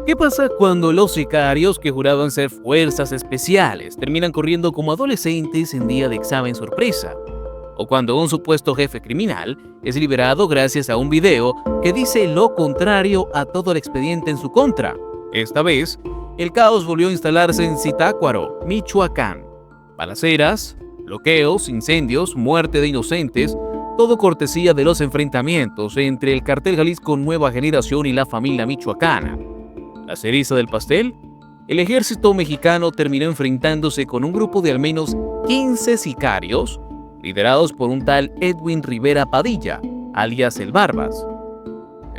¿Qué pasa cuando los sicarios que juraban ser fuerzas especiales terminan corriendo como adolescentes en día de examen sorpresa? O cuando un supuesto jefe criminal es liberado gracias a un video que dice lo contrario a todo el expediente en su contra. Esta vez, el caos volvió a instalarse en Zitácuaro, Michoacán. Balaceras, bloqueos, incendios, muerte de inocentes, todo cortesía de los enfrentamientos entre el Cartel Jalisco Nueva Generación y la familia michoacana. La cereza del pastel, el ejército mexicano terminó enfrentándose con un grupo de al menos 15 sicarios, liderados por un tal Edwin Rivera Padilla, alias el Barbas.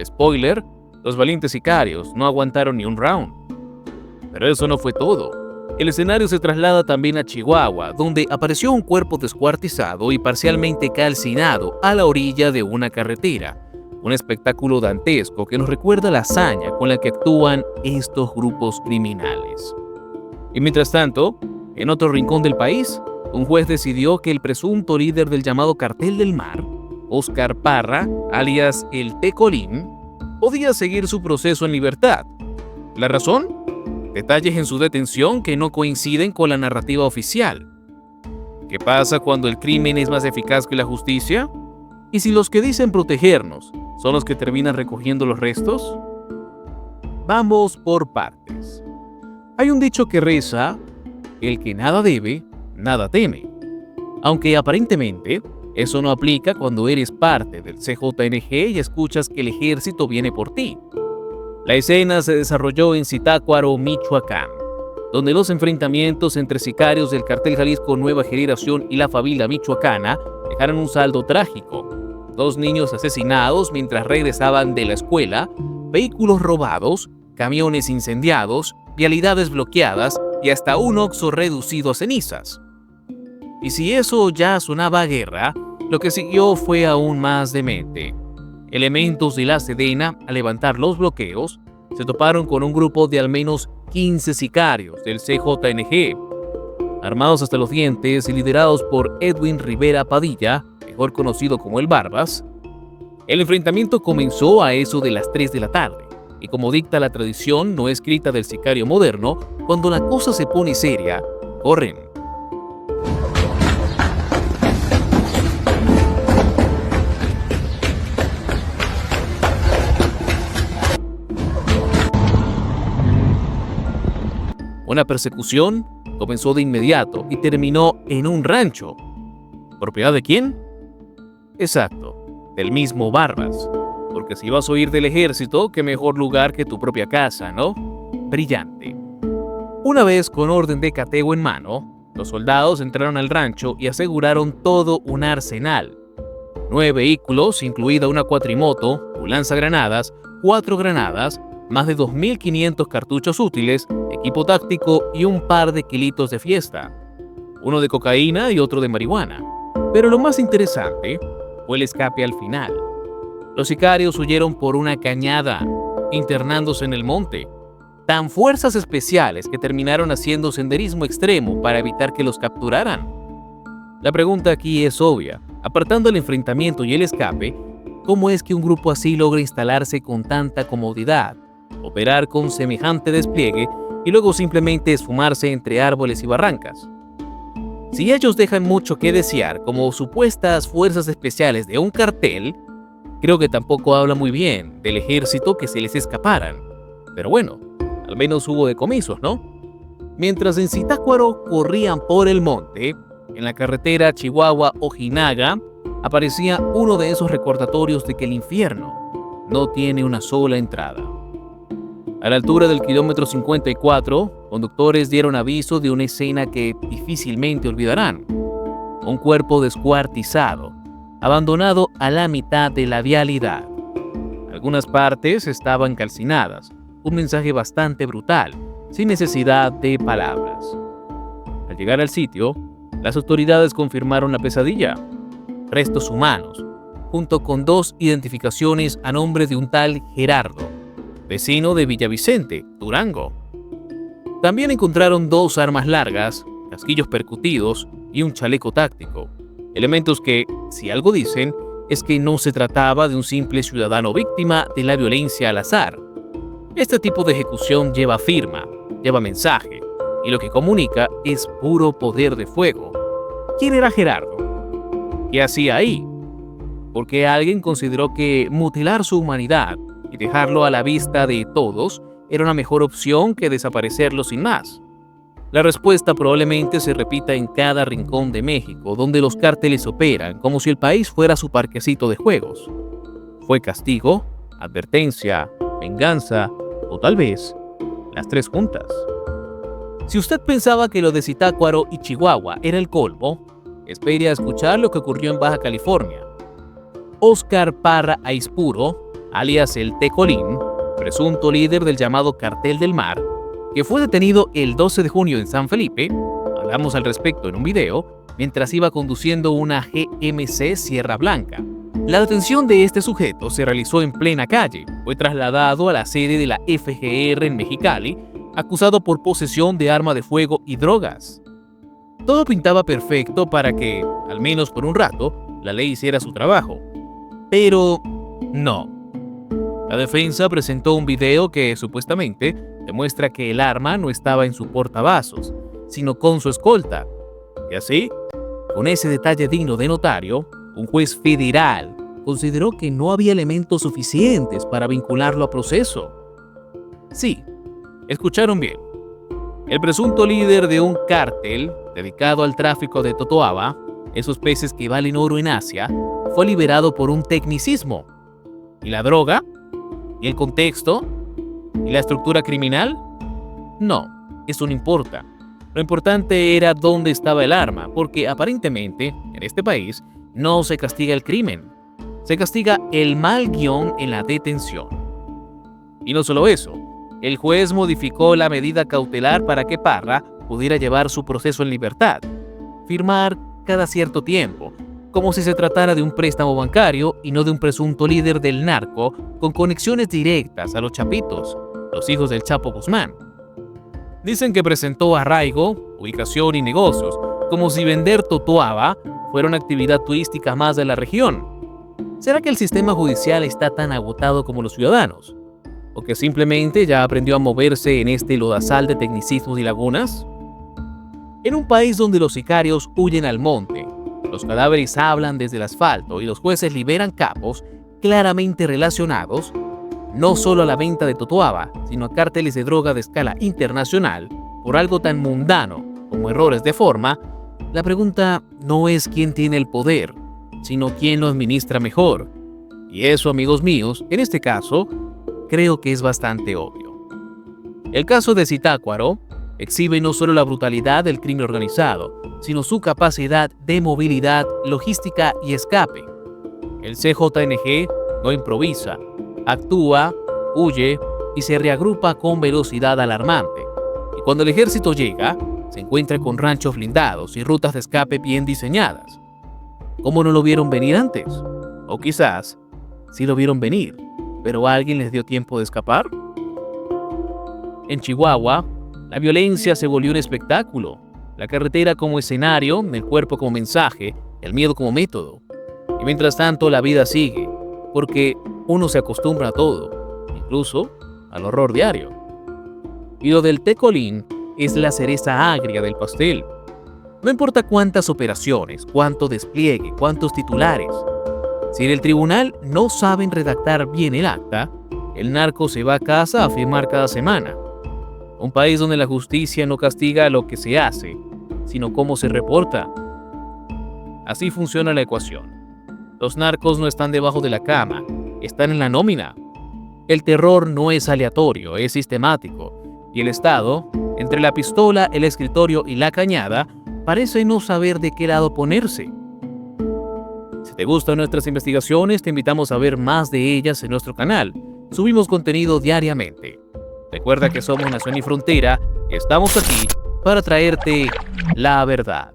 Spoiler, los valientes sicarios no aguantaron ni un round. Pero eso no fue todo. El escenario se traslada también a Chihuahua, donde apareció un cuerpo descuartizado y parcialmente calcinado a la orilla de una carretera. Un espectáculo dantesco que nos recuerda la hazaña con la que actúan estos grupos criminales. Y mientras tanto, en otro rincón del país, un juez decidió que el presunto líder del llamado Cartel del Mar, Óscar Parra, alias el Tecolín, podía seguir su proceso en libertad. ¿La razón? Detalles en su detención que no coinciden con la narrativa oficial. ¿Qué pasa cuando el crimen es más eficaz que la justicia? ¿Y si los que dicen protegernos son los que terminan recogiendo los restos? Vamos por partes. Hay un dicho que reza: el que nada debe, nada teme. Aunque aparentemente eso no aplica cuando eres parte del CJNG y escuchas que el ejército viene por ti. La escena se desarrolló en Zitácuaro, Michoacán, donde los enfrentamientos entre sicarios del Cartel Jalisco Nueva Generación y la familia michoacana dejaron un saldo trágico. 2 niños asesinados mientras regresaban de la escuela, vehículos robados, camiones incendiados, vialidades bloqueadas y hasta un Oxxo reducido a cenizas. Y si eso ya sonaba a guerra, lo que siguió fue aún más demente. Elementos de la Sedena, al levantar los bloqueos, se toparon con un grupo de al menos 15 sicarios del CJNG, armados hasta los dientes y liderados por Edwin Rivera Padilla, mejor conocido como el Barbas. El enfrentamiento comenzó a eso de las 3 de la tarde, y como dicta la tradición no escrita del sicario moderno, cuando la cosa se pone seria, corren. Una persecución comenzó de inmediato y terminó en un rancho. ¿Propiedad de quién? Exacto, del mismo Barbas. Porque si vas a huir del ejército, qué mejor lugar que tu propia casa, ¿no? Brillante. Una vez con orden de cateo en mano, los soldados entraron al rancho y aseguraron todo un arsenal. 9 vehículos, incluida una cuatrimoto, un lanzagranadas, 4 granadas, más de 2.500 cartuchos útiles, equipo táctico y un par de kilitos de fiesta. Uno de cocaína y otro de marihuana. Pero lo más interesante fue el escape al final. Los sicarios huyeron por una cañada, internándose en el monte. Tan fuerzas especiales que terminaron haciendo senderismo extremo para evitar que los capturaran. La pregunta aquí es obvia. Apartando el enfrentamiento y el escape, ¿cómo es que un grupo así logra instalarse con tanta comodidad, operar con semejante despliegue y luego simplemente esfumarse entre árboles y barrancas? Si ellos dejan mucho que desear como supuestas fuerzas especiales de un cartel, creo que tampoco habla muy bien del ejército que se les escaparan. Pero bueno, al menos hubo decomisos, ¿no? Mientras en Zitácuaro corrían por el monte, en la carretera Chihuahua-Ojinaga, aparecía uno de esos recordatorios de que el infierno no tiene una sola entrada. A la altura del kilómetro 54, conductores dieron aviso de una escena que difícilmente olvidarán. Un cuerpo descuartizado, abandonado a la mitad de la vialidad. Algunas partes estaban calcinadas, un mensaje bastante brutal, sin necesidad de palabras. Al llegar al sitio, las autoridades confirmaron la pesadilla. Restos humanos, junto con 2 identificaciones a nombre de un tal Gerardo, vecino de Villavicente, Durango. También encontraron 2 armas largas, casquillos percutidos y un chaleco táctico. Elementos que, si algo dicen, es que no se trataba de un simple ciudadano víctima de la violencia al azar. Este tipo de ejecución lleva firma, lleva mensaje, y lo que comunica es puro poder de fuego. ¿Quién era Gerardo? ¿Qué hacía ahí? ¿Por qué alguien consideró que mutilar su humanidad y dejarlo a la vista de todos era una mejor opción que desaparecerlo sin más? La respuesta probablemente se repita en cada rincón de México, donde los cárteles operan como si el país fuera su parquecito de juegos. ¿Fue castigo, advertencia, venganza o tal vez las tres juntas? Si usted pensaba que lo de Zitácuaro y Chihuahua era el colmo, espere a escuchar lo que ocurrió en Baja California. Óscar Parra Aispuro, alias el Tecolín, presunto líder del llamado Cartel del Mar, que fue detenido el 12 de junio en San Felipe, hablamos al respecto en un video, mientras iba conduciendo una GMC Sierra Blanca. La detención de este sujeto se realizó en plena calle. Fue trasladado a la sede de la FGR en Mexicali, acusado por posesión de arma de fuego y drogas. Todo pintaba perfecto para que, al menos por un rato, la ley hiciera su trabajo. Pero no. La defensa presentó un video que, supuestamente, demuestra que el arma no estaba en su portavasos, sino con su escolta. Y así, con ese detalle digno de notario, un juez federal consideró que no había elementos suficientes para vincularlo a proceso. Sí, escucharon bien. El presunto líder de un cártel dedicado al tráfico de totoaba, esos peces que valen oro en Asia, fue liberado por un tecnicismo. ¿Y la droga? ¿Y el contexto? ¿Y la estructura criminal? No, eso no importa. Lo importante era dónde estaba el arma, porque aparentemente, en este país, no se castiga el crimen. Se castiga el mal guión en la detención. Y no solo eso, el juez modificó la medida cautelar para que Parra pudiera llevar su proceso en libertad, firmar cada cierto tiempo, como si se tratara de un préstamo bancario y no de un presunto líder del narco con conexiones directas a los chapitos, los hijos del Chapo Guzmán. Dicen que presentó arraigo, ubicación y negocios, como si vender totoaba fuera una actividad turística más de la región. ¿Será que el sistema judicial está tan agotado como los ciudadanos? ¿O que simplemente ya aprendió a moverse en este lodazal de tecnicismos y lagunas? En un país donde los sicarios huyen al monte, los cadáveres hablan desde el asfalto y los jueces liberan capos claramente relacionados, no solo a la venta de totoaba, sino a cárteles de droga de escala internacional, por algo tan mundano como errores de forma, la pregunta no es quién tiene el poder, sino quién lo administra mejor. Y eso, amigos míos, en este caso, creo que es bastante obvio. El caso de Zitácuaro exhibe no solo la brutalidad del crimen organizado, sino su capacidad de movilidad, logística y escape. El CJNG no improvisa, actúa, huye y se reagrupa con velocidad alarmante. Y cuando el ejército llega, se encuentra con ranchos blindados y rutas de escape bien diseñadas. ¿Cómo no lo vieron venir antes? O quizás sí lo vieron venir, pero ¿alguien les dio tiempo de escapar? En Chihuahua, la violencia se volvió un espectáculo. La carretera como escenario, el cuerpo como mensaje, el miedo como método. Y mientras tanto la vida sigue, porque uno se acostumbra a todo, incluso al horror diario. Y lo del Tecolín es la cereza agria del pastel. No importa cuántas operaciones, cuánto despliegue, cuántos titulares. Si en el tribunal no saben redactar bien el acta, el narco se va a casa a firmar cada semana. Un país donde la justicia no castiga lo que se hace, sino cómo se reporta. Así funciona la ecuación. Los narcos no están debajo de la cama, están en la nómina. El terror no es aleatorio, es sistemático. Y el Estado, entre la pistola, el escritorio y la cañada, parece no saber de qué lado ponerse. Si te gustan nuestras investigaciones, te invitamos a ver más de ellas en nuestro canal. Subimos contenido diariamente. Recuerda que somos Nación y Frontera y estamos aquí para traerte la verdad.